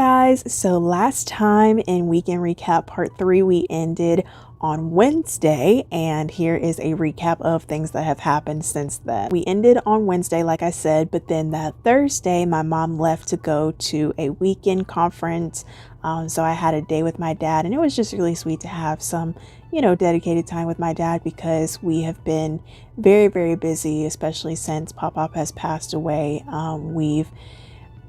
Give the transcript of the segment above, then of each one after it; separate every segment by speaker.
Speaker 1: guys, so last time in weekend recap part 3 we ended on Wednesday, and here is a recap of things that have happened since then. We ended on Wednesday like I said, but then that Thursday my mom left to go to a weekend conference, so I had a day with my dad, and it was just really sweet to have some dedicated time with my dad because we have been very busy, especially since PopPop has passed away. We've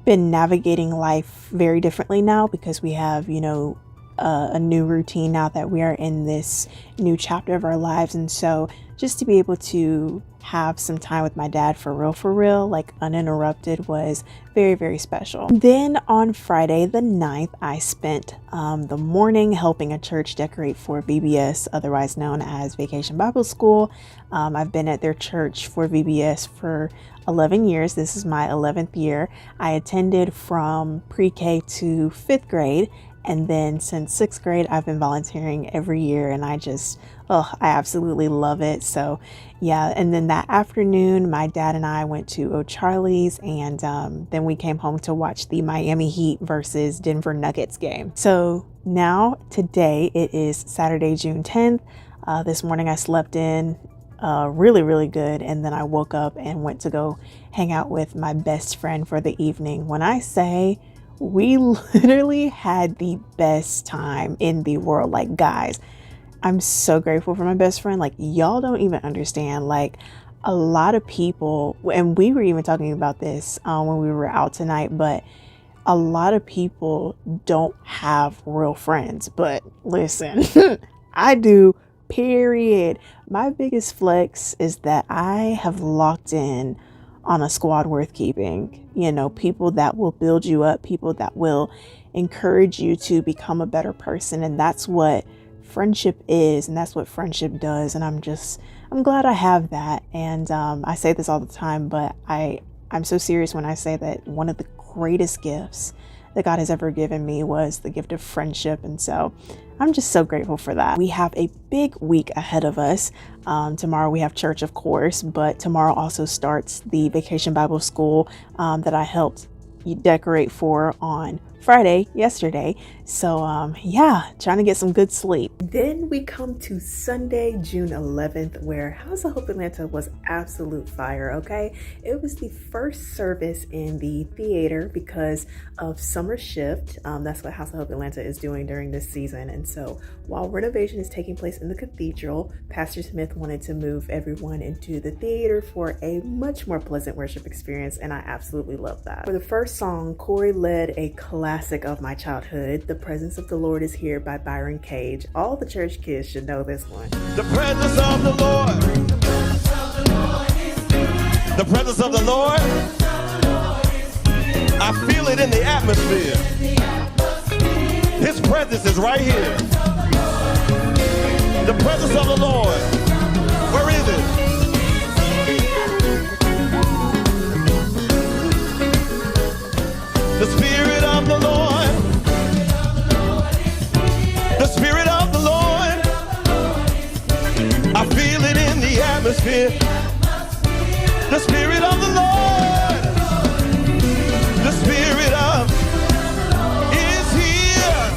Speaker 1: been navigating life very differently now because we have a new routine now that we are in this new chapter of our lives, and so just to be able to have some time with my dad for real, like uninterrupted, was very special. Then on Friday the 9th, I spent the morning helping a church decorate for VBS, otherwise known as Vacation Bible School. I've been at their church for VBS for 11 years. This is my 11th year. I attended from pre-K to 5th grade, and then since 6th grade I've been volunteering every year, and I absolutely love it. So yeah, and then that afternoon my dad and I went to O'Charlie's, and then we came home to watch the Miami Heat versus Denver Nuggets game. So now today it is Saturday, June 10th. This morning I slept in really good, and then I woke up and went to go hang out with my best friend for the evening. When I say we literally had the best time in the world, like guys, I'm so grateful for my best friend. Like, y'all don't even understand. Like, a lot of people, and we were even talking about this when we were out tonight, but a lot of people don't have real friends. But listen, I do, period. My biggest flex is that I have locked in on a squad worth keeping. People that will build you up, people that will encourage you to become a better person, and that's what friendship is, and that's what friendship does. And I'm glad I have that. And I say this all the time, but I'm so serious when I say that one of the greatest gifts that God has ever given me was the gift of friendship, and so I'm just so grateful for that. We have a big week ahead of us. Tomorrow we have church, of course, but tomorrow also starts the Vacation Bible School that I helped decorate for on Friday, yesterday. So yeah, trying to get some good sleep. Then we come to Sunday, June 11th, where House of Hope Atlanta was absolute fire, okay? It was the first service in the theater because of summer shift. That's what House of Hope Atlanta is doing during this season. And so while renovation is taking place in the cathedral, Pastor Smith wanted to move everyone into the theater for a much more pleasant worship experience, and I absolutely love that. For the first song, Corey led a classic of my childhood, The Presence of the Lord is Here by Byron Cage. All the church kids should know this one.
Speaker 2: The presence of the Lord. The presence of the Lord. I feel it in the atmosphere. His presence is right here. The presence of the Lord. Where is it? The Spirit of the Lord. The Spirit of the Lord. I feel it in the atmosphere. The Spirit of the Lord. The Spirit of is here.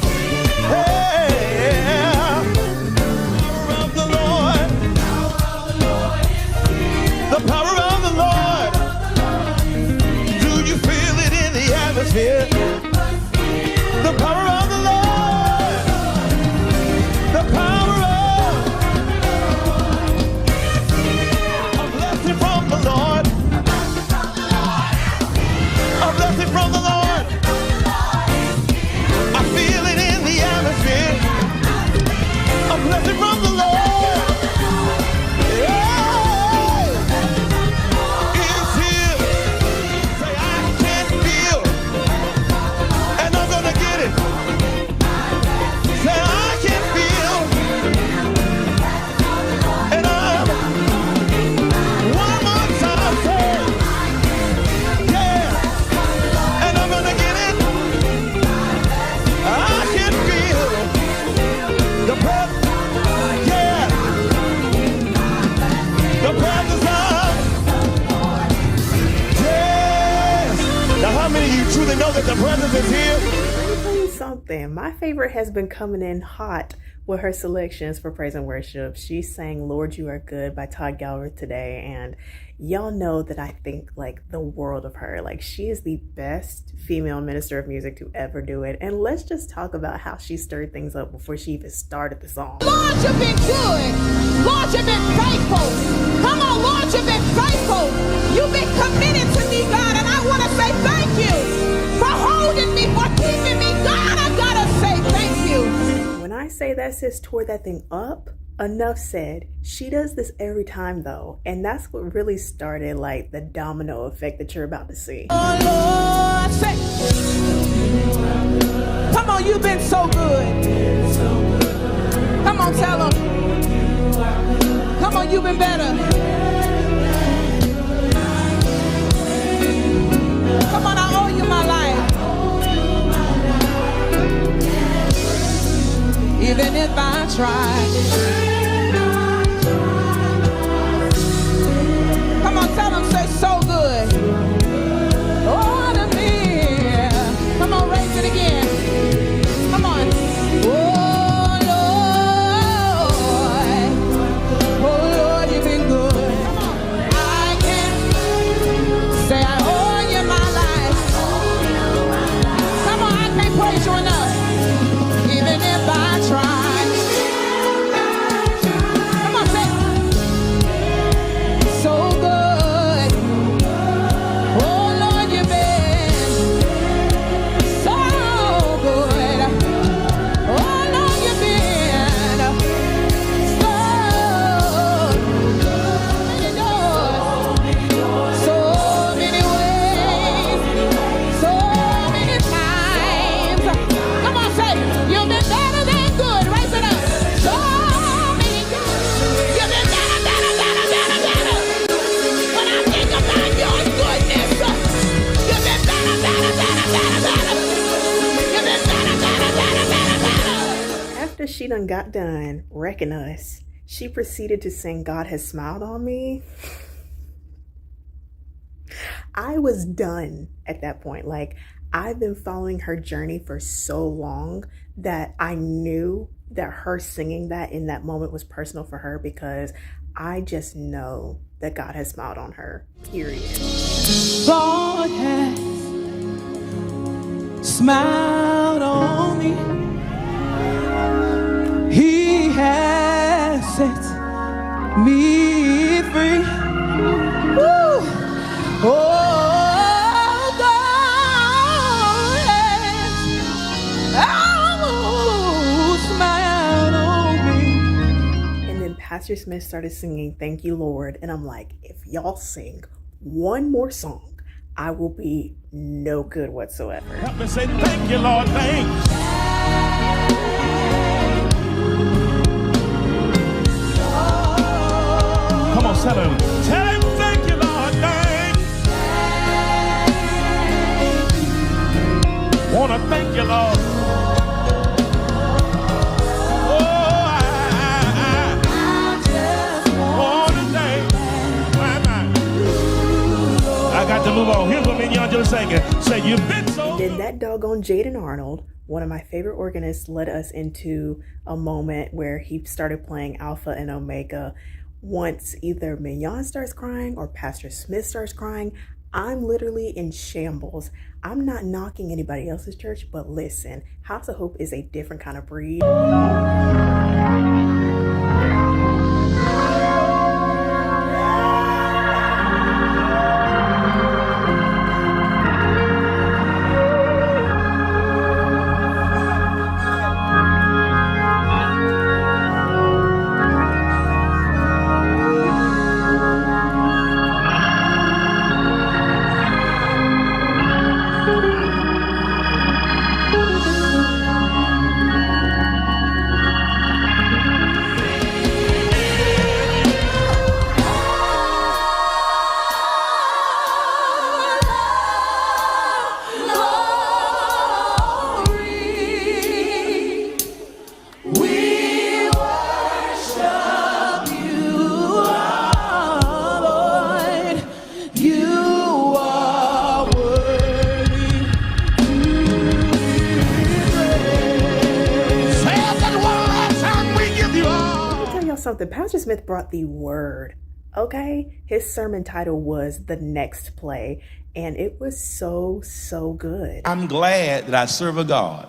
Speaker 2: Hey. Power of the Lord. The power of the Lord. Do you feel it in the atmosphere? The power of the Lord. The power of a blessing from the Lord. A blessing from the
Speaker 1: something? My favorite has been coming in hot with her selections for praise and worship. She sang Lord You Are Good by Todd Galbraith today, and y'all know that I think like the world of her. Like, she is the best female minister of music to ever do it. And let's just talk about how she stirred things up before she even started the song.
Speaker 3: Lord, you've been good. Lord, you've been faithful. Come on, Lord, you've been faithful. You've been committed to me, God, and I want to say thank you for holding me, for keeping me. God, I gotta say thank you.
Speaker 1: When I say that sis tore that thing up, enough said. She does this every time though, and that's what really started like the domino effect that you're about to see.
Speaker 3: Oh, Lord, say, come on, you've been so good. Come on, tell them. Come on, you've been better. Come on, I owe you my life. Even if I try. Come on, tell them, say so good. Oh, to me. Come on, raise it again. Come on. Oh, Lord. Oh, Lord, you've been good. Come on. I can say I owe you my life. Come on, I can't praise you enough. Even if I try. Come on, say so good. Oh, Lord, you've been so good. Oh, Lord, you've been so many ways, so many times. Come on, say, you've been better than good. Raise it up. So many times. You've been better. When I think about your goodness, you've been better. You've been better.
Speaker 1: After she done got done wrecking us, she proceeded to sing God Has Smiled on Me. I was done at that point. Like, I've been following her journey for so long that I knew that her singing that in that moment was personal for her, because I just know that God has smiled on her, period.
Speaker 3: God has smiled on me. He has set me free. Woo! Oh, God has smiled on me.
Speaker 1: And then Pastor Smith started singing Thank You, Lord. And I'm like, if y'all sing one more song, I will be no good whatsoever.
Speaker 2: Help me say thank you, Lord. Thanks. Come on, tell him. Tell him thank you, Lord. Thanks. Wanna thank you, Lord. Oh, I just wanna thank my. I got to move on. Here's what me and y'all just singing. Say you've been so.
Speaker 1: And then that doggone Jaden Arnold, one of my favorite organists, led us into a moment where he started playing Alpha and Omega. Once either Mignon starts crying or Pastor Smith starts crying, I'm literally in shambles. I'm not knocking anybody else's church, but listen, House of Hope is a different kind of breed. something? Pastor Smith brought the word. Okay, his sermon title was The Next Play, and it was so good.
Speaker 2: I'm glad that I serve a God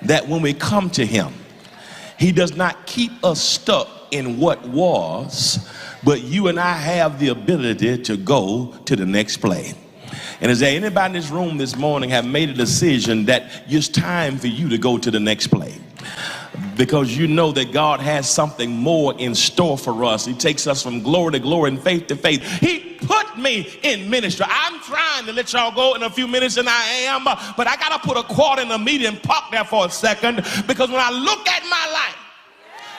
Speaker 2: that when we come to him, he does not keep us stuck in what was, but you and I have the ability to go to the next play. And is there anybody in this room this morning have made a decision that it's time for you to go to the next play? Because you know that God has something more in store for us. He takes us from glory to glory and faith to faith. He put me in ministry. I'm trying to let y'all go in a few minutes, and I am, but I got to put a quarter in the meat and park there for a second, because when I look at my life,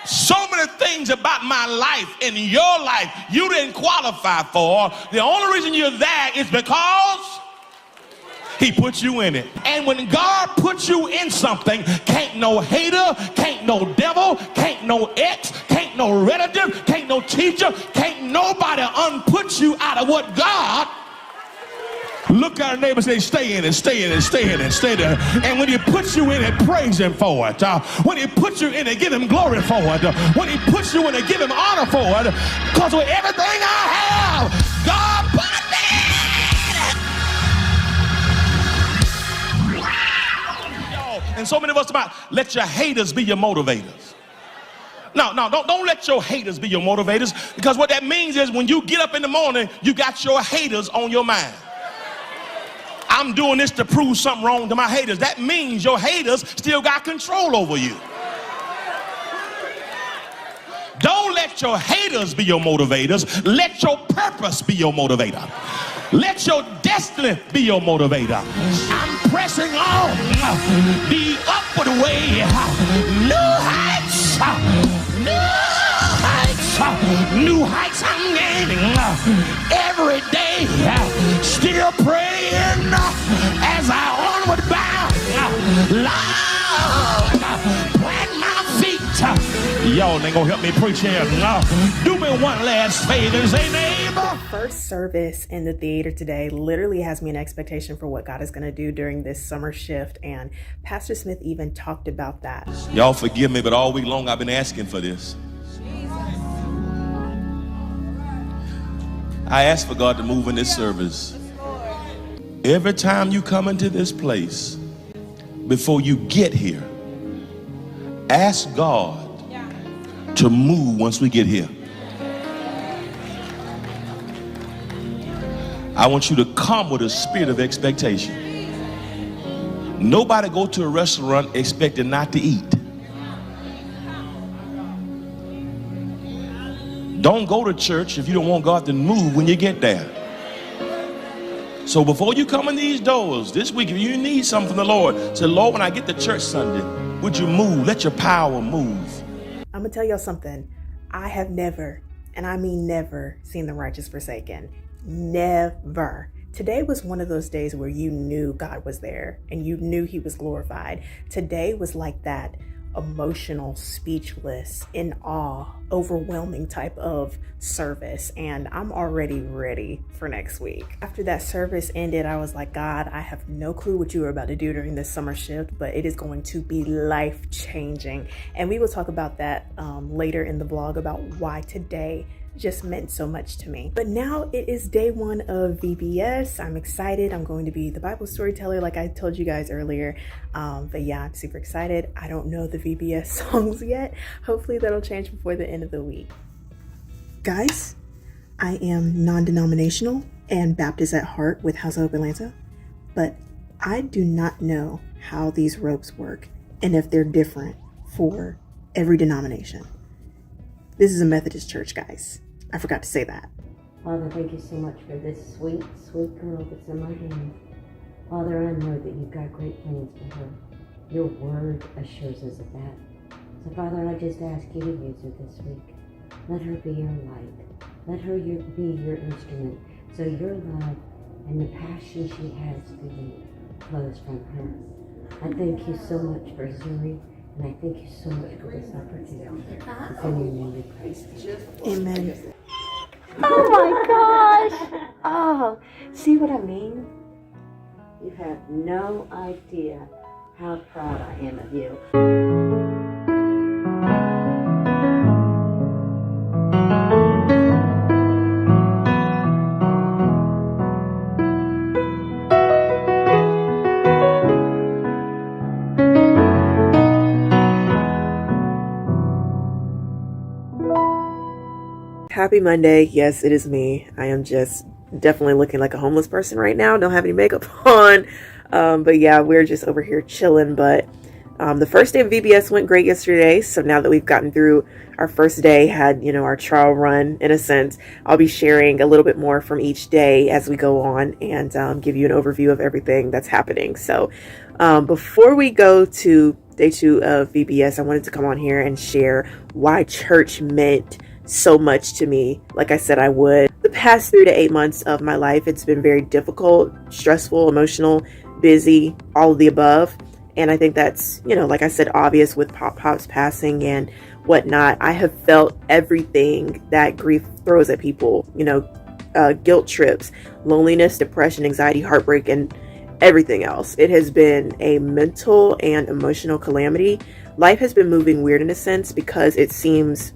Speaker 2: so many things about my life and your life you didn't qualify for. The only reason you're there is because he put you in it. And when God puts you in something, can't no hater, can't no devil, can't no ex, can't no relative, can't no teacher, can't nobody unput you out of what God. Look at our neighbor and say, stay in it, stay in it, stay in it, stay there. And when he puts you in it, praise him for it. When he puts you in it, give him glory for it. When he puts you in it, give him honor for it. Because with everything I have, God put me. And so many of us about let your haters be your motivators. No, don't let your haters be your motivators, because what that means is when you get up in the morning, you got your haters on your mind. I'm doing this to prove something wrong to my haters. That means your haters still got control over you. Don't let your haters be your motivators. Let your purpose be your motivator. Let your destiny be your motivator. I'm pressing on the upward way. New heights. New heights I'm gaining every day. Still praying as I onward bound. Lord, plant my feet. Y'all ain't gonna help me preach here. Do me one last favor. Say, neighbor.
Speaker 1: First service in the theater today literally has me in expectation for what God is going to do during this summer shift, and Pastor Smith even talked about that.
Speaker 2: Y'all forgive me, but all week long I've been asking for this. I asked for God to move in this service. Every time you come into this place, before you get here, ask God to move once we get here. I want you to come with a spirit of expectation. Nobody go to a restaurant expecting not to eat. Don't go to church if you don't want God to move when you get there. So before you come in these doors this week, if you need something from the Lord, say, Lord, when I get to church Sunday, would you move? Let your power move.
Speaker 1: I'm gonna tell y'all something. I have never, and I mean never, seen the righteous forsaken. Never. Today was one of those days where you knew God was there and you knew he was glorified. Today was like that emotional, speechless, in awe, overwhelming type of service, and I'm already ready for next week. After that service ended, I was like, God, I have no clue what you are about to do during this summer shift, but it is going to be life-changing, and we will talk about that later in the vlog about why today just meant so much to me. But now it is day one of VBS. I'm excited. I'm going to be the Bible storyteller like I told you guys earlier. But yeah, I'm super excited. I don't know the VBS songs yet. Hopefully that'll change before the end of the week. Guys, I am non-denominational and Baptist at heart with House of Hope Atlanta, but I do not know how these ropes work and if they're different for every denomination. This is a Methodist church, guys. I forgot to say that.
Speaker 4: Father, thank you so much for this sweet, sweet girl that's in my hand. Father, I know that you've got great plans for her. Your word assures us of that. So, Father, I just ask you to use her this week. Let her be your light. Let her be your instrument. So your love and the passion she has for you flows from her. I thank you so much for Zuri. And I thank you so much for this opportunity. It's in your name we pray.
Speaker 1: Amen.
Speaker 4: Oh my gosh! Oh, see what I mean? You have no idea how proud I am of you.
Speaker 1: Happy Monday. Yes, it is me. I am just definitely looking like a homeless person right now. Don't have any makeup on. But yeah, we're just over here chilling. But the first day of VBS went great yesterday. So now that we've gotten through our first day, had, our trial run in a sense, I'll be sharing a little bit more from each day as we go on and give you an overview of everything that's happening. So before we go to day 2 of VBS, I wanted to come on here and share why church meant so much to me. Like I said, I would. The past 3 to 8 months of my life, it's been very difficult, stressful, emotional, busy, all of the above. And I think that's, like I said, obvious with PopPop's passing and whatnot. I have felt everything that grief throws at people, guilt trips, loneliness, depression, anxiety, heartbreak, and everything else. It has been a mental and emotional calamity. Life has been moving weird in a sense because it seems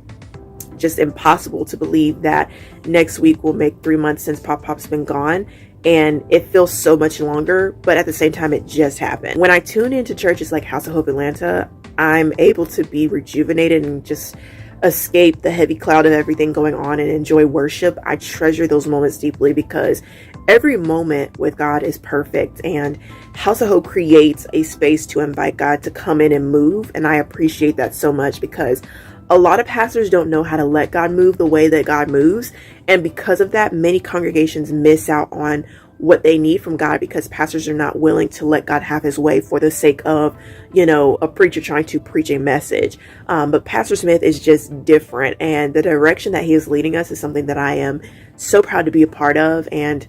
Speaker 1: just impossible to believe that next week will make 3 months since PopPop's been gone. And it feels so much longer, but at the same time, it just happened. When I tune into churches like House of Hope Atlanta, I'm able to be rejuvenated and just escape the heavy cloud of everything going on and enjoy worship. I treasure those moments deeply because every moment with God is perfect, and House of Hope creates a space to invite God to come in and move. And I appreciate that so much because a lot of pastors don't know how to let God move the way that God moves. And because of that, many congregations miss out on what they need from God because pastors are not willing to let God have his way for the sake of, a preacher trying to preach a message. But Pastor Smith is just different. And the direction that he is leading us is something that I am so proud to be a part of. And,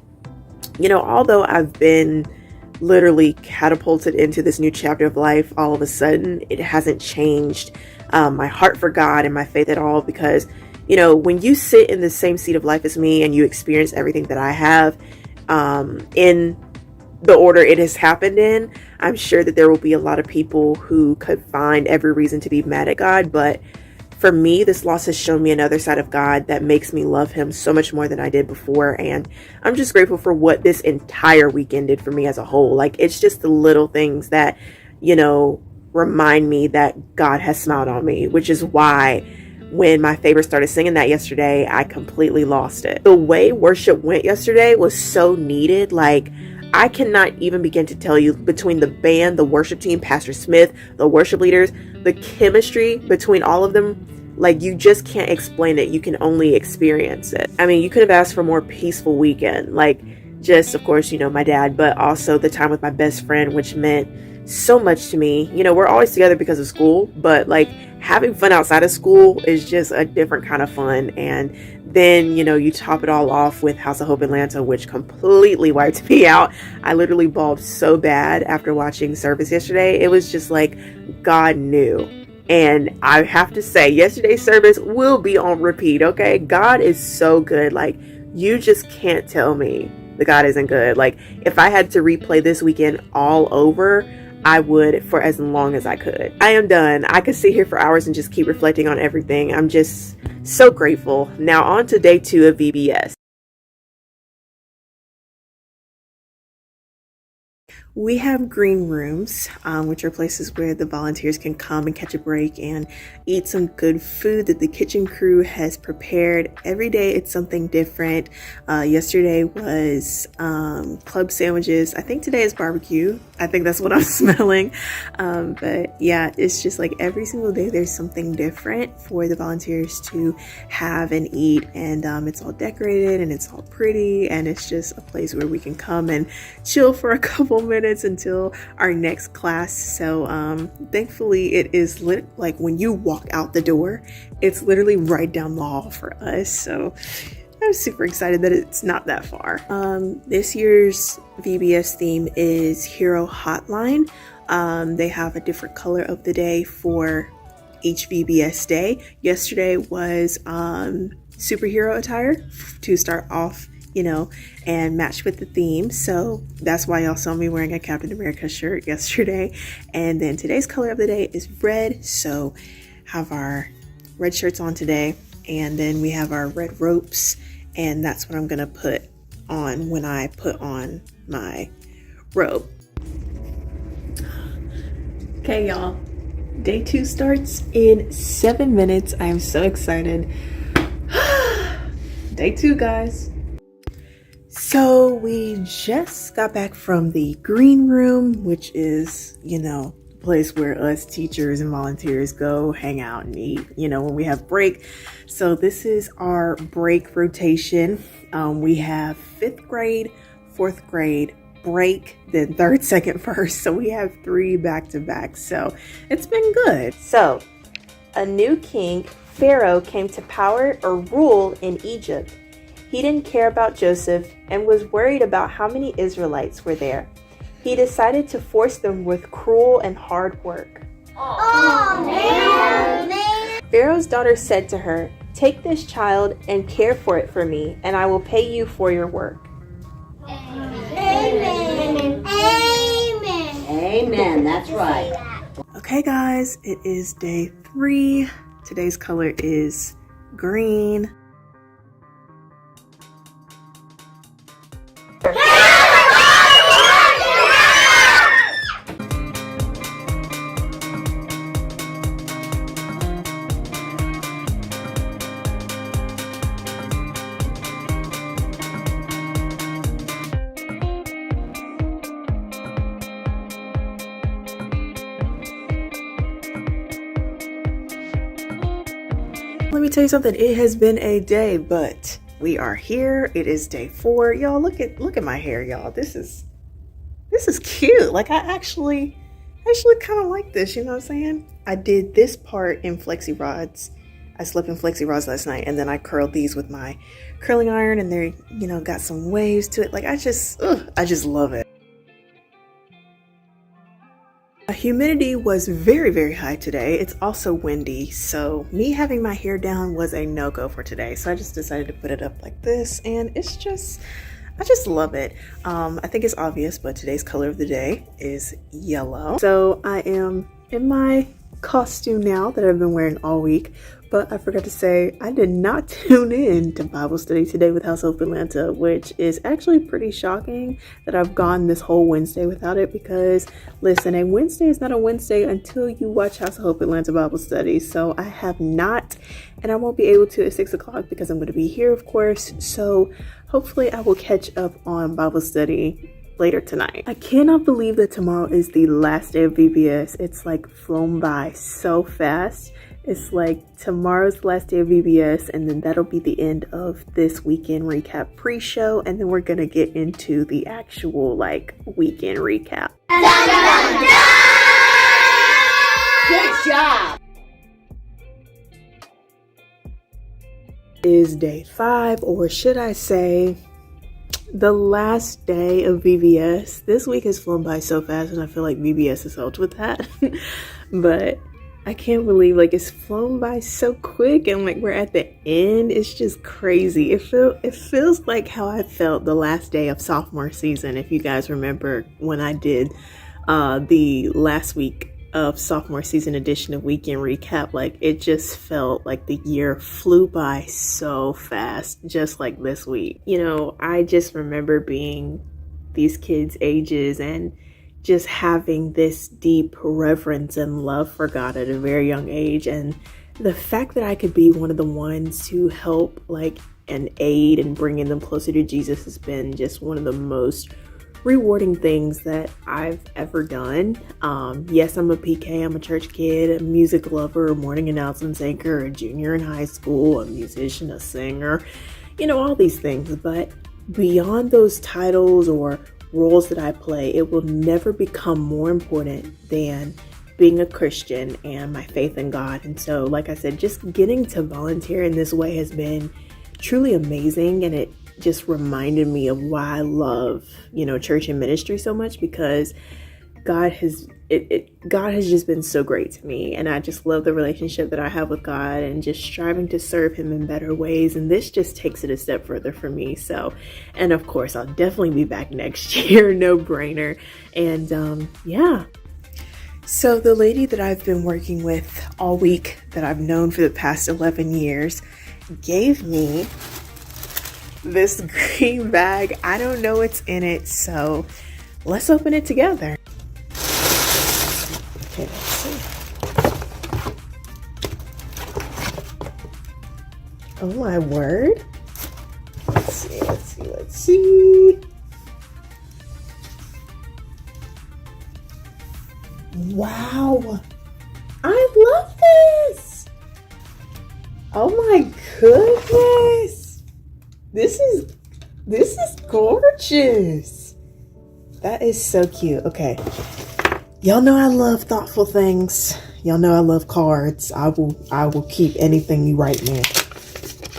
Speaker 1: although I've been literally catapulted into this new chapter of life, all of a sudden, it hasn't changed my heart for God and my faith at all, because when you sit in the same seat of life as me and you experience everything that I have in the order it has happened in, I'm sure that there will be a lot of people who could find every reason to be mad at God. But for me, this loss has shown me another side of God that makes me love him so much more than I did before. And I'm just grateful for what this entire weekend did for me as a whole. Like, it's just the little things that, remind me that God has smiled on me, which is why when my favorite started singing that yesterday, I completely lost it. The way worship went yesterday was so needed. Like, I cannot even begin to tell you, between the band, the worship team, Pastor Smith, the worship leaders, the chemistry between all of them, like, you just can't explain it. You can only experience it. I mean, you could have asked for a more peaceful weekend. Like, just, of course, my dad, but also the time with my best friend, which meant so much to me. We're always together because of school, but like having fun outside of school is just a different kind of fun. And then, you top it all off with House of Hope Atlanta, which completely wiped me out. I literally bawled so bad after watching service yesterday. It was just like God knew. And I have to say, yesterday's service will be on repeat. Okay. God is so good. Like, you just can't tell me that God isn't good. Like, if I had to replay this weekend all over, I would for as long as I could. I am done. I could sit here for hours and just keep reflecting on everything. I'm just so grateful. Now on to day 2 of VBS. We have green rooms, which are places where the volunteers can come and catch a break and eat some good food that the kitchen crew has prepared. Every day it's something different. Yesterday was club sandwiches. I think today is barbecue. I think that's what I'm smelling. But yeah, it's just like every single day there's something different for the volunteers to have and eat. And it's all decorated and it's all pretty. And it's just a place where we can come and chill for a couple minutes until our next class. So thankfully it is lit. Like, when you walk out the door, it's literally right down the hall for us. So I'm super excited that it's not that far. This year's VBS theme is Hero Hotline. They have a different color of the day for each VBS day. Yesterday was superhero attire to start off, and match with the theme. So that's why y'all saw me wearing a Captain America shirt yesterday. And then today's color of the day is red. So have our red shirts on today. And then we have our red ropes. And that's what I'm going to put on when I put on my robe. Okay, y'all. Day 2 starts in 7 minutes. I am so excited. day 2, guys. So we just got back from the green room, which is, the place where us teachers and volunteers go hang out and eat, when we have break. So this is our break rotation. We have 5th grade, 4th grade, break, then 3rd, 2nd, 1st. So we have 3 back to back. So it's been good. So a new king, Pharaoh, came to power or rule in Egypt. He didn't care about Joseph and was worried about how many Israelites were there. He decided to force them with cruel and hard work. Oh, man. Pharaoh's daughter said to her, "Take this child and care for it for me, and I will pay you for your work."
Speaker 5: Amen. Amen.
Speaker 4: Amen. That's right.
Speaker 1: Okay, guys, it is day 3. Today's color is green. Let me tell you something, it has been a day, but we are here. It is day 4. Y'all, look at my hair, y'all. This is cute. Like, I actually kind of like this, you know what I'm saying? I did this part in flexi rods. I slept in flexi rods last night, and then I curled these with my curling iron, and they're, got some waves to it. Like, I just love it. Humidity was very, very high today. It's also windy, so me having my hair down was a no-go for today. So I just decided to put it up like this, and I just love it. I think it's obvious, but today's color of the day is yellow. So I am in my costume now that I've been wearing all week, but I forgot to say I did not tune in to Bible study today with House Hope Atlanta, which is actually pretty shocking that I've gone this whole Wednesday without it, because listen, a Wednesday is not a Wednesday until you watch House of Hope Atlanta Bible study. So I have not, and I won't be able to at 6 o'clock because I'm going to be here, of course. So hopefully I will catch up on Bible study later tonight. I cannot believe that tomorrow is the last day of VBS. It's like flown by so fast. It's like tomorrow's the last day of VBS, and then that'll be the end of this weekend recap pre-show, and then we're gonna get into the actual weekend recap.
Speaker 4: Good job.
Speaker 1: Is day 5, or should I say the last day of VBS. This week has flown by so fast, and I feel like VBS has helped with that. But I can't believe it's flown by so quick, and we're at the end. It's just crazy. It feels like how I felt the last day of sophomore season. If you guys remember when I did the last week of sophomore season edition of Weekend Recap, it just felt like the year flew by so fast, just like this week. I just remember being these kids' ages and just having this deep reverence and love for God at a very young age. And the fact that I could be one of the ones to help and aid and bringing them closer to Jesus has been just one of the most rewarding things that I've ever done. Yes, I'm a PK, I'm a church kid, a music lover, a morning announcements anchor, a junior in high school, a musician, a singer, all these things. But beyond those titles or roles that I play, it will never become more important than being a Christian and my faith in God. And so, like I said, just getting to volunteer in this way has been truly amazing, and it just reminded me of why I love, church and ministry so much, because God has just been so great to me, and I just love the relationship that I have with God and just striving to serve him in better ways. And this just takes it a step further for me. So, and of course, I'll definitely be back next year, no brainer. And yeah. So the lady that I've been working with all week, that I've known for the past 11 years, gave me this green bag. I don't know what's in it, so let's open it together. Okay, let's see. Oh my word. Let's see. Wow. I love this. Oh my goodness. This is gorgeous. That is so cute. Okay. Y'all know I love thoughtful things. Y'all know I love cards. I will keep anything you write me.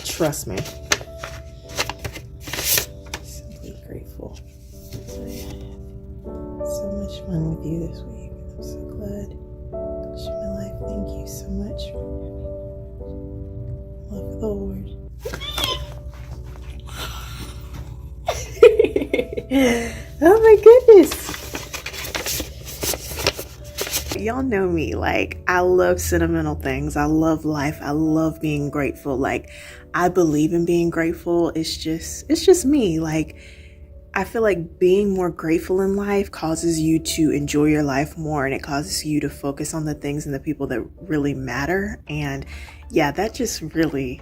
Speaker 1: Trust me. Simply grateful. So much fun with you this week. I'm so glad. Gosh, my life. Thank you so much. Love the Lord. Oh my goodness. Y'all know me, like, I love sentimental things. I love life. I love being grateful. Like, I believe in being grateful. It's just me. Like, I feel like being more grateful in life causes you to enjoy your life more, and it causes you to focus on the things and the people that really matter. And yeah, that just really,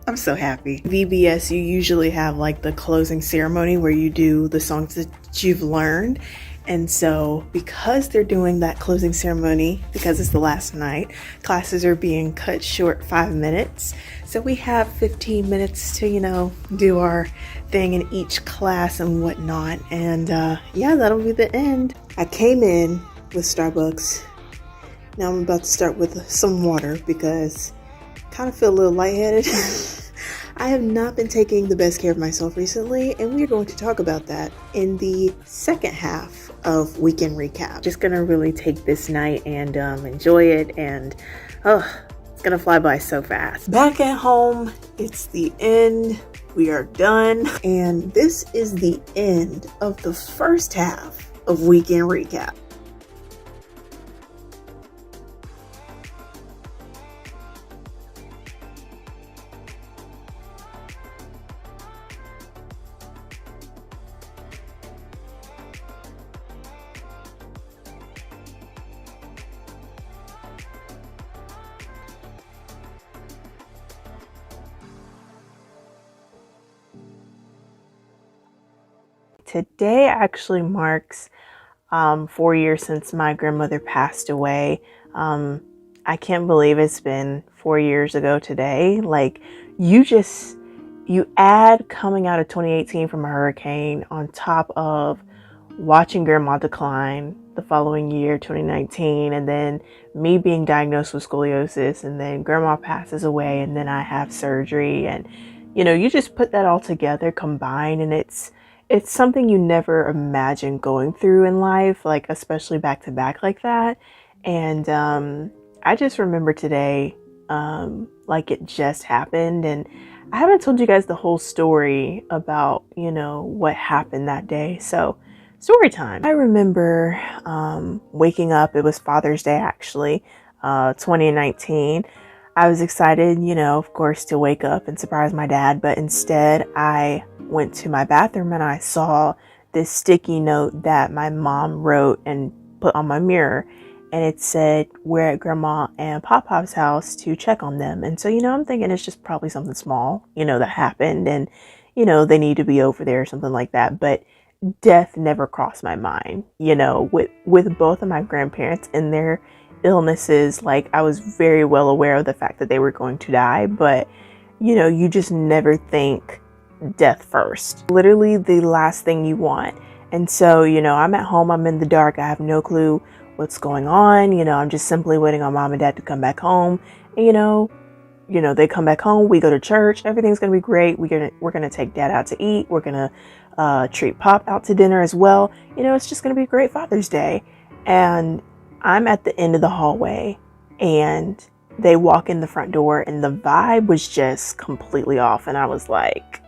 Speaker 1: I'm so happy. VBS, you usually have like the closing ceremony where you do the songs that you've learned. And so because they're doing that closing ceremony, because it's the last night, classes are being cut short 5 minutes. So we have 15 minutes to, do our thing in each class and whatnot. And yeah, that'll be the end. I came in with Starbucks. Now I'm about to start with some water because I kind of feel a little lightheaded. I have not been taking the best care of myself recently, and we're going to talk about that in the second half of Weekend Recap. Just gonna really take this night and enjoy it, and it's gonna fly by so fast. Back at home, it's the end. We are done, and this is the end of the first half of Weekend Recap. Today actually marks 4 years since my grandmother passed away. I can't believe it's been 4 years ago today. Like, you add coming out of 2018 from a hurricane on top of watching grandma decline the following year, 2019, and then me being diagnosed with scoliosis, and then grandma passes away, and then I have surgery, and you just put that all together, combined, and it's something you never imagined going through in life, like especially back to back like that. And I just remember today like it just happened, and I haven't told you guys the whole story about what happened that day. So story time. I remember waking up. It was Father's Day actually, 2019. I was excited, of course, to wake up and surprise my dad, but instead I went to my bathroom and I saw this sticky note that my mom wrote and put on my mirror, and it said, "We're at Grandma and PopPop's house to check on them." And so, I'm thinking it's just probably something small, that happened, and, they need to be over there or something like that. But death never crossed my mind, with both of my grandparents and their illnesses. Like, I was very well aware of the fact that they were going to die, but you just never think death first. Literally the last thing you want. And so, I'm at home, I'm in the dark, I have no clue what's going on. I'm just simply waiting on mom and dad to come back home. And they come back home, we go to church, everything's gonna be great. We're gonna take dad out to eat, we're gonna treat Pop out to dinner as well. It's just gonna be a great Father's Day. And I'm at the end of the hallway, and they walk in the front door, and the vibe was just completely off. And I was like,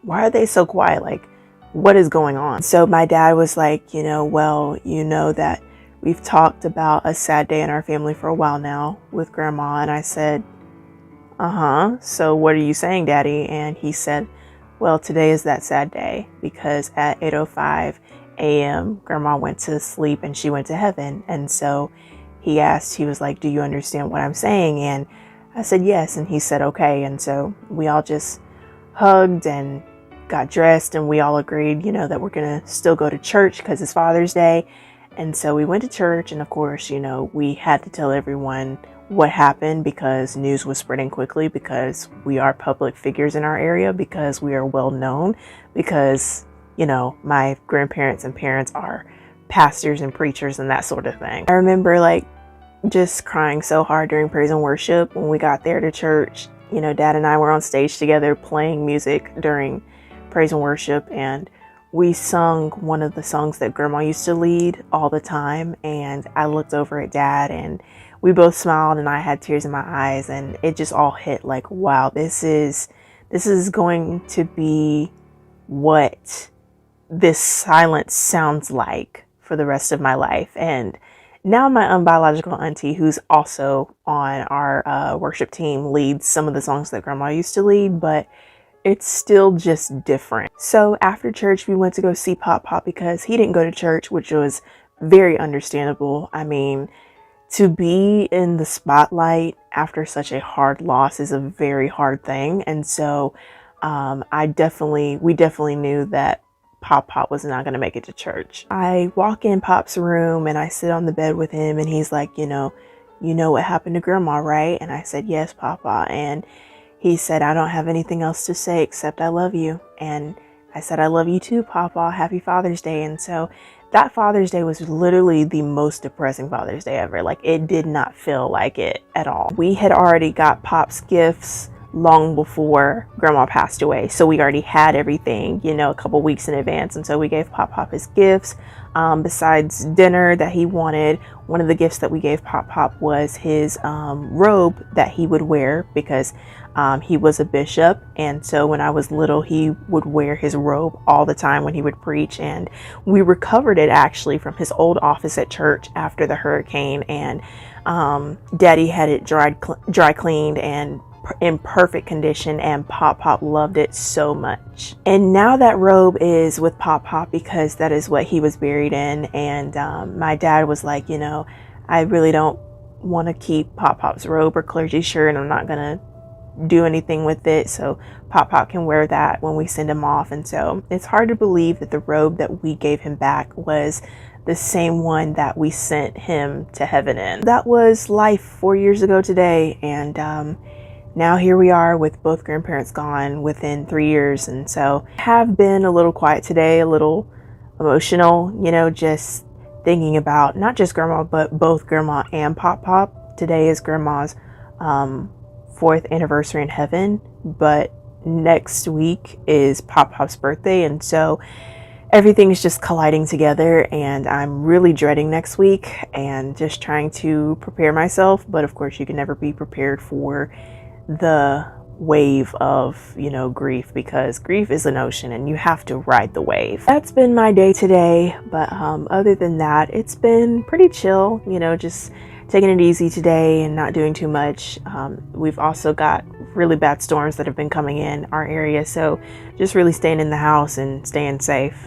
Speaker 1: why are they so quiet? Like, what is going on? So my dad was like, well, that we've talked about a sad day in our family for a while now with grandma. And I said, so what are you saying, Daddy? And he said, well, today is that sad day because at 8:05 a.m. grandma went to sleep and she went to heaven. And so he was like, do you understand what I'm saying? And I said yes. And he said okay. And so we all just hugged and got dressed, and we all agreed, you know, that we're going to still go to church because it's Father's Day. And so we went to church, and of course, you know, we had to tell everyone what happened because news was spreading quickly, because we are public figures in our area, because we are well known, because, you know, my grandparents and parents are pastors and preachers and that sort of thing. I remember like just crying so hard during praise and worship when we got there to church. You know, Dad and I were on stage together playing music during praise and worship, and we sung one of the songs that Grandma used to lead all the time. And I looked over at Dad, and we both smiled, and I had tears in my eyes, and it just all hit like, wow, this is going to be what this silence sounds like for the rest of my life. And now my unbiological auntie, who's also on our worship team, leads some of the songs that Grandma used to lead, but it's still just different. So after church, we went to go see PopPop because he didn't go to church, which was very understandable. I mean, to be in the spotlight after such a hard loss is a very hard thing. And so we definitely knew that PopPop was not going to make it to church. I walk in Pop's room and I sit on the bed with him, and he's like, you know what happened to Grandma, right? And I said, yes, Papa. And he said, I don't have anything else to say except I love you. And I said, I love you too, Papa. Happy Father's Day. And so that Father's Day was literally the most depressing Father's Day ever. Like, it did not feel like it at all. We had already got Pop's gifts long before Grandma passed away. So we already had everything, you know, a couple weeks in advance. And so we gave PopPop his gifts. Besides dinner that he wanted, one of the gifts that we gave PopPop was his robe that he would wear, because he was a bishop. And so when I was little, he would wear his robe all the time when he would preach. And we recovered it actually from his old office at church after the hurricane. And Daddy had it dry cleaned and in perfect condition, and PopPop loved it so much. And now that robe is with PopPop because that is what he was buried in. And my dad was like, you know, I really don't want to keep PopPop's robe or clergy shirt, and I'm not gonna do anything with it, so PopPop can wear that when we send him off. And so it's hard to believe that the robe that we gave him back was the same one that we sent him to heaven in. That was life 4 years ago today, and now here we are with both grandparents gone within 3 years. And so I have been a little quiet today, a little emotional, you know, just thinking about not just Grandma, but both Grandma and PopPop. Today is Grandma's 4th anniversary in heaven, but next week is PopPop's birthday. And so everything is just colliding together, and I'm really dreading next week and just trying to prepare myself. But of course, you can never be prepared for the wave of, you know, grief, because grief is an ocean and you have to ride the wave. That's been my day today, but other than that, it's been pretty chill, you know, just taking it easy today and not doing too much. We've also got really bad storms that have been coming in our area, so just really staying in the house and staying safe.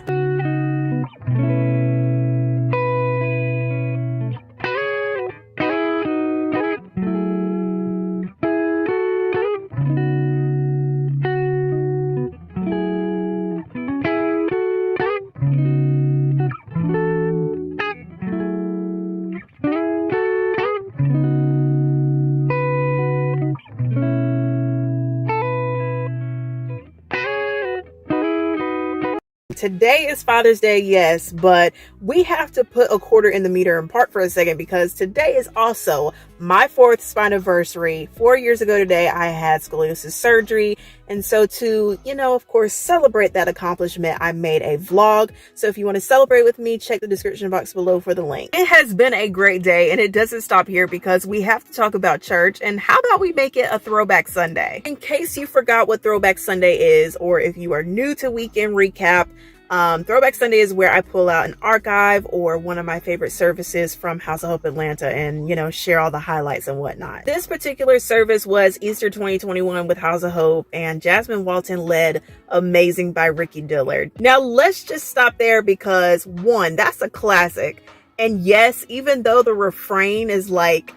Speaker 1: Today is Father's Day, yes, but we have to put a quarter in the meter and park for a second, because today is also my 4th spine-iversary. 4 years ago today, I had scoliosis surgery. And so to, you know, of course, celebrate that accomplishment, I made a vlog. So if you want to celebrate with me, check the description box below for the link. It has been a great day, and it doesn't stop here, because we have to talk about church. And how about we make it a Throwback Sunday? In case you forgot what Throwback Sunday is, or if you are new to Weekend Recap, Throwback Sunday is where I pull out an archive or one of my favorite services from House of Hope Atlanta and, you know, share all the highlights and whatnot. This particular service was Easter 2021 with House of Hope, and Jasmine Walton led Amazing by Ricky Dillard. Now let's just stop there, because one, that's a classic. And yes, even though the refrain is like,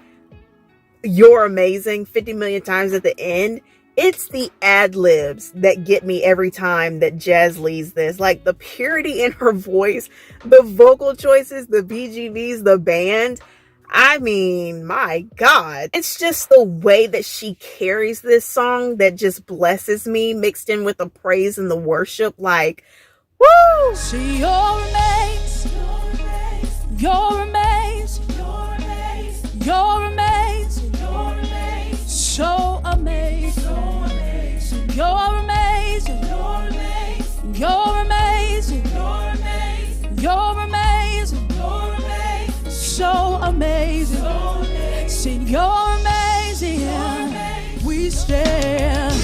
Speaker 1: "You're amazing" 50 million times at the end, It's the ad libs that get me every time that Jazz leads this. Like the purity in her voice, the vocal choices, the BGVs, the band. I mean, my God. It's just the way that she carries this song that just blesses me, mixed in with the praise and the worship. Like, woo!
Speaker 3: See, you're amazing. You're amazing. You're amazing. You're amazing. You're amazing. So amazing. So amazing. You're amazing. You're amazing. You're amazing. You're amazing. You're amazing. You're amazing. So amazing. So amazing. Sing, you're amazing. You're amazing. We stand.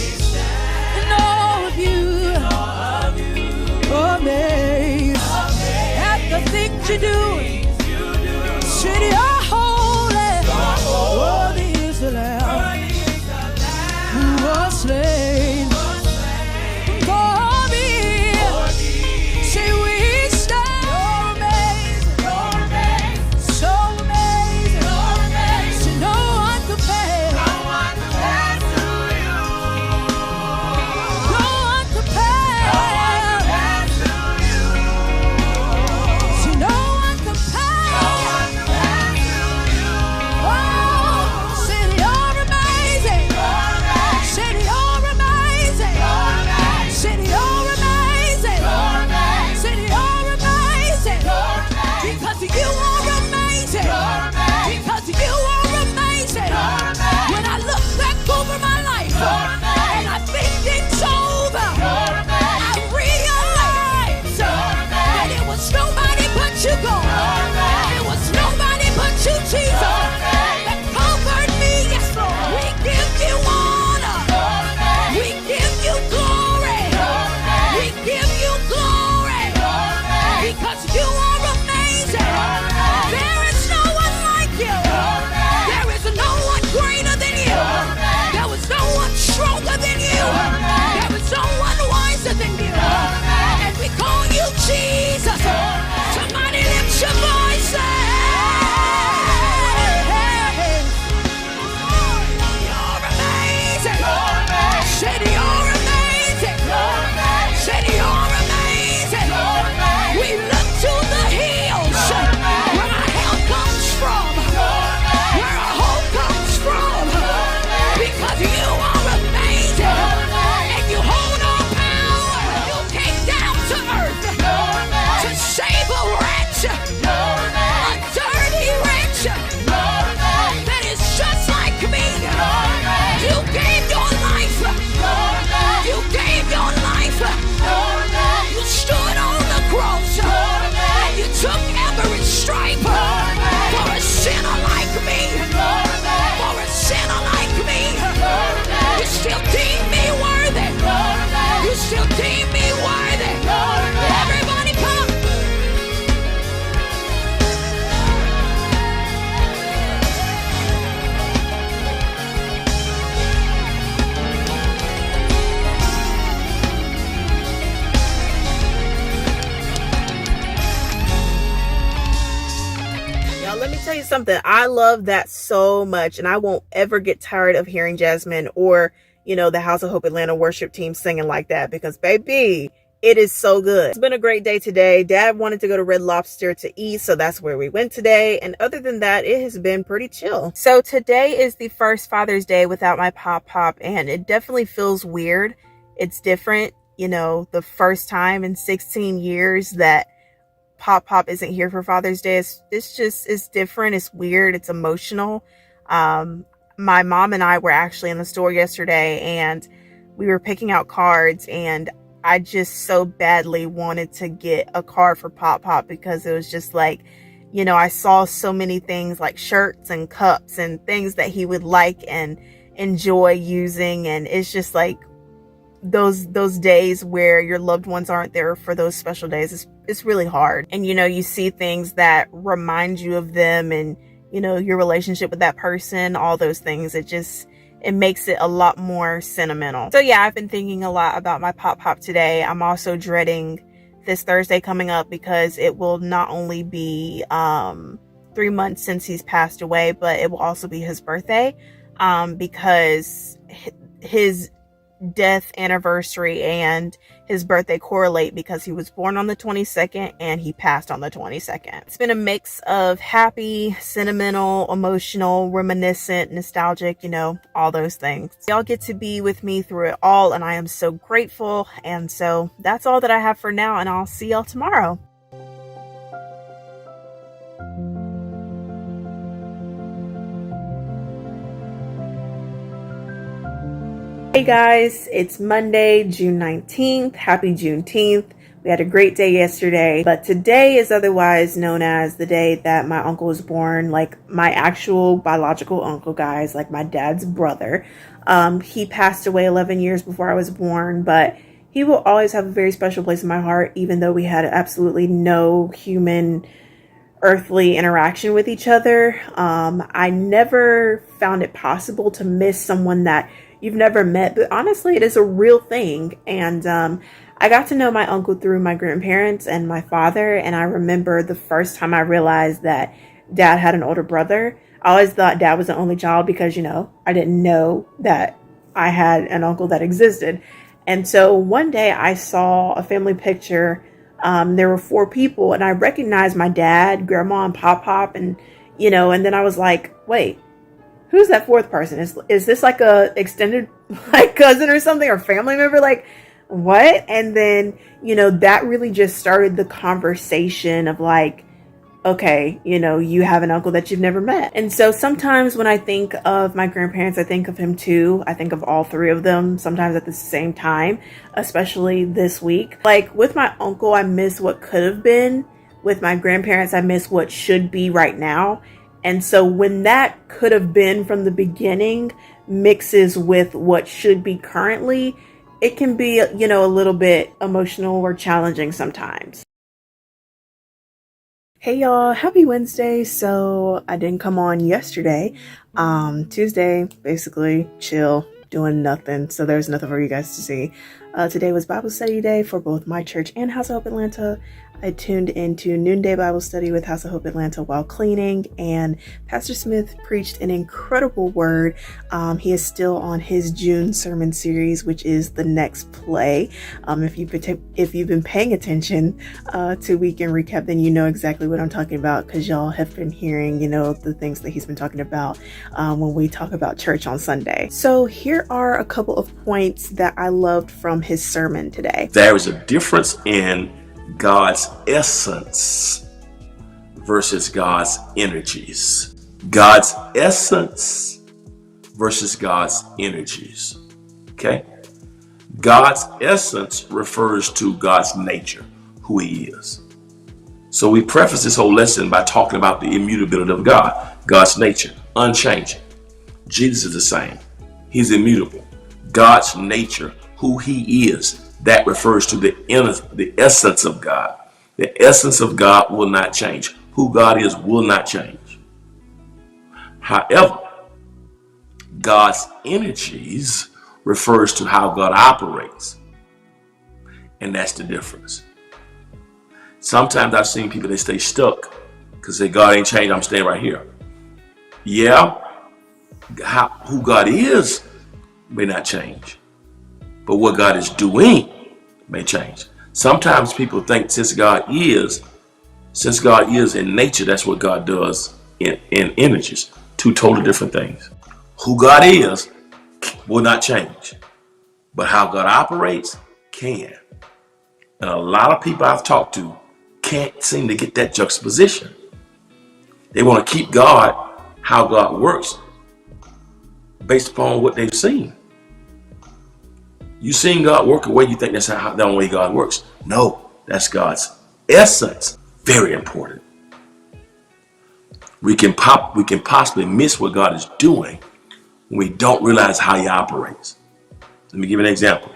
Speaker 3: In awe of you. Amazed at the things you do. City, you're holy. Worthy is the Lamb who was slain for me. Say we stand. You're amazing. So amazing. Say no one compares. No one compares to you. No one compares. See, no one compares. Oh, say you're amazing. Say you're amazing. Say you're amazing. Say you're amazing. Because you are amazing. Because you are amazing. When I look back over my life and I think it's over, I realize that it was nobody but you, God. It was nobody but you, Jesus, that covered me. Yes, Lord. We give you honor. We give you glory. We give you glory. Because you are amazing. There is no one like you. There is no one greater than you. There was no one stronger than you. There is no one wiser than you. And we call you Jesus. Somebody lift your voice. You're amazing. Said you're amazing. Said you're amazing. We look to the hills where our help comes from, where our hope comes from, because you are amazing and you hold all power. You came down to earth to save a wretch, a dirty wretch that is just like me. You gave your life. You gave your life. You stood on the cross and you took every stripe for a sinner like me. For a sinner like me. You still deem me worthy. You still deem me worthy. Everybody come.
Speaker 1: Y'all, let me tell you something. I love that so much, and I won't ever get tired of hearing Jasmine or, the House of Hope Atlanta worship team singing like that, because baby, it is so good. It's been a great day today. Dad wanted to go to Red Lobster to eat, so that's where we went today. And other than that, it has been pretty chill. So today is the first Father's Day without my PopPop, and it definitely feels weird. It's different, the first time in 16 years that PopPop isn't here for Father's Day. It's different. It's weird. It's emotional. My mom and I were actually in the store yesterday and we were picking out cards, and I just so badly wanted to get a card for PopPop because it was just like, I saw so many things like shirts and cups and things that he would like and enjoy using. And it's just like those days where your loved ones aren't there for those special days. It's really hard. And, you see things that remind you of them and, your relationship with that person, all those things. It makes it a lot more sentimental. So yeah, I've been thinking a lot about my PopPop today. I'm also dreading this Thursday coming up because it will not only be 3 months since he's passed away, but it will also be his birthday, because his death anniversary and his birthday correlate because he was born on the 22nd and he passed on the 22nd. It's been a mix of happy, sentimental, emotional, reminiscent, nostalgic, you know, all those things. Y'all get to be with me through it all, and I am so grateful. And so that's all that I have for now, and I'll see y'all tomorrow. Hey guys, it's Monday, June 19th. Happy Juneteenth. We had a great day yesterday, but today is otherwise known as the day that my uncle was born, like my actual biological uncle, guys, like my dad's brother. He passed away 11 years before I was born, but he will always have a very special place in my heart, even though we had absolutely no human earthly interaction with each other. I never found it possible to miss someone that you've never met, but honestly, it is a real thing. And I got to know my uncle through my grandparents and my father, and I remember the first time I realized that dad had an older brother. I always thought dad was the only child because, you know, I didn't know that I had an uncle that existed. And so one day I saw a family picture. There were 4 people, and I recognized my dad, grandma, and PopPop, and, you know, and then I was like, wait, who's that 4th person? Is this like a extended like cousin or something, or family member? Like, what? And then, you know, that really just started the conversation of like, okay, you know, you have an uncle that you've never met. And so sometimes when I think of my grandparents, I think of him too. I think of all 3 of them sometimes at the same time, especially this week. Like with my uncle, I miss what could have been. With my grandparents, I miss what should be right now. And so when that could have been from the beginning mixes with what should be currently, it can be, you know, a little bit emotional or challenging sometimes. Hey y'all, happy Wednesday. So I didn't come on yesterday. Tuesday, basically chill, doing nothing. So there's nothing for you guys to see. Today was Bible study day for both my church and House of Hope Atlanta. I tuned into Noonday Bible Study with House of Hope Atlanta while cleaning, and Pastor Smith preached an incredible word. He is still on his June sermon series, which is The Next Play. If you've been paying attention to Weekend Recap, then you know exactly what I'm talking about, because y'all have been hearing, you know, the things that he's been talking about when we talk about church on Sunday. So here are a couple of points that I loved from his sermon today.
Speaker 6: There is a difference in God's essence versus God's energies. God's essence versus God's energies. Okay? God's essence refers to God's nature, who he is. So we preface this whole lesson by talking about the immutability of God, God's nature, unchanging. Jesus is the same. He's immutable. God's nature, who he is, that refers to the essence of God. The essence of God will not change. Who God is will not change. However, God's energies refers to how God operates. And that's the difference. Sometimes I've seen people, they stay stuck because they say, God ain't changed, I'm staying right here. Yeah, who God is may not change, but what God is doing may change. Sometimes people think since God is in nature, that's what God does in energies. 2 totally different things. Who God is will not change, but how God operates can. And a lot of people I've talked to can't seem to get that juxtaposition. They want to keep God, how God works, based upon what they've seen. You seen God work a way, you think that's the only way God works. No, that's God's essence. Very important. We can possibly miss what God is doing when we don't realize how he operates. Let me give you an example.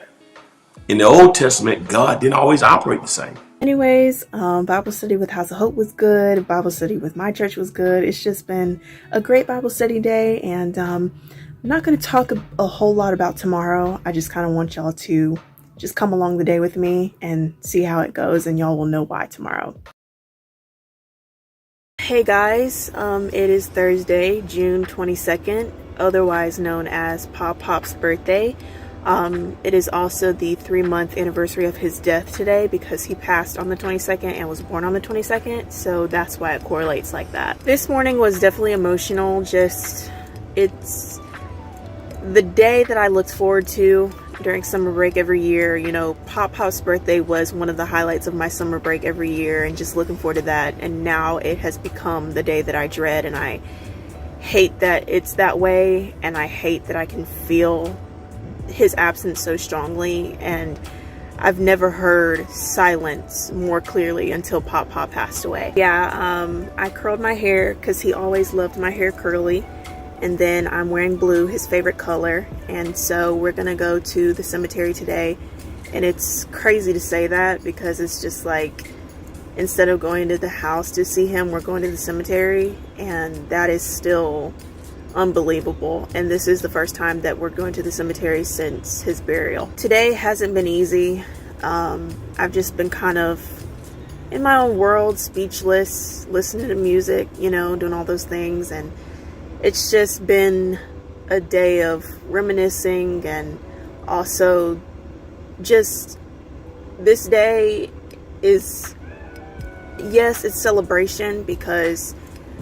Speaker 6: In the Old Testament, God didn't always operate the same.
Speaker 1: Anyways, Bible study with House of Hope was good. Bible study with my church was good. It's just been a great Bible study day, and I'm not going to talk a whole lot about tomorrow. I just kind of want y'all to just come along the day with me and see how it goes, and y'all will know why tomorrow. Hey guys, it is Thursday, June 22nd, otherwise known as PopPop's birthday. It is also the 3-month anniversary of his death today because he passed on the 22nd and was born on the 22nd, so that's why it correlates like that. This morning was definitely emotional. It's the day that I looked forward to during summer break every year. You know, PopPop's birthday was one of the highlights of my summer break every year, and just looking forward to that. And now it has become the day that I dread, and I hate that it's that way, and I hate that I can feel his absence so strongly. And I've never heard silence more clearly until PopPop passed away. Yeah, I curled my hair because he always loved my hair curly. And then I'm wearing blue, his favorite color. And so we're gonna go to the cemetery today. And it's crazy to say that because it's just like, instead of going to the house to see him, we're going to the cemetery. And that is still unbelievable. And this is the first time that we're going to the cemetery since his burial. Today hasn't been easy. I've just been kind of in my own world, speechless, listening to music, you know, doing all those things. And it's just been a day of reminiscing, and also just this day is, yes, it's celebration because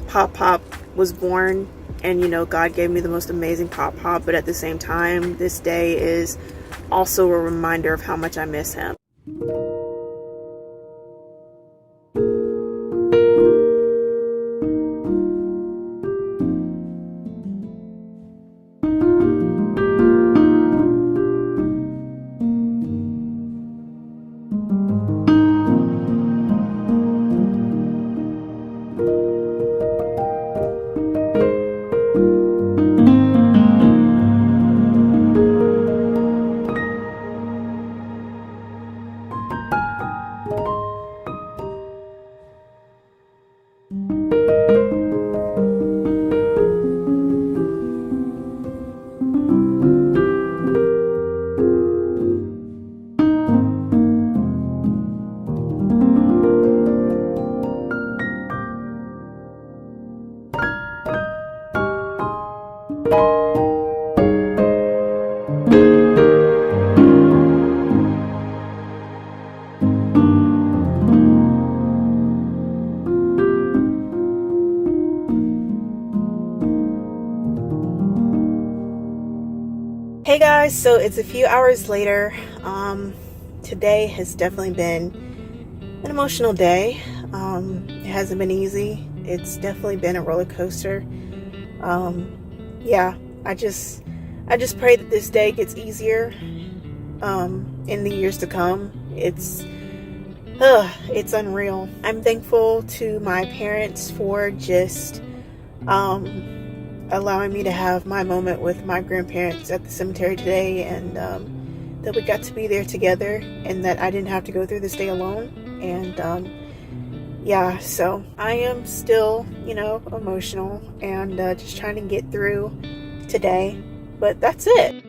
Speaker 1: PopPop was born, and you know, God gave me the most amazing PopPop, but at the same time, this day is also a reminder of how much I miss him. Hey guys, so it's a few hours later. Today has definitely been an emotional day. It hasn't been easy. It's definitely been a roller coaster. Yeah, I just pray that this day gets easier in the years to come. It's unreal. I'm thankful to my parents for just allowing me to have my moment with my grandparents at the cemetery today, and that we got to be there together, and that I didn't have to go through this day alone. And yeah, so I am still, you know, emotional, and just trying to get through today, but that's it.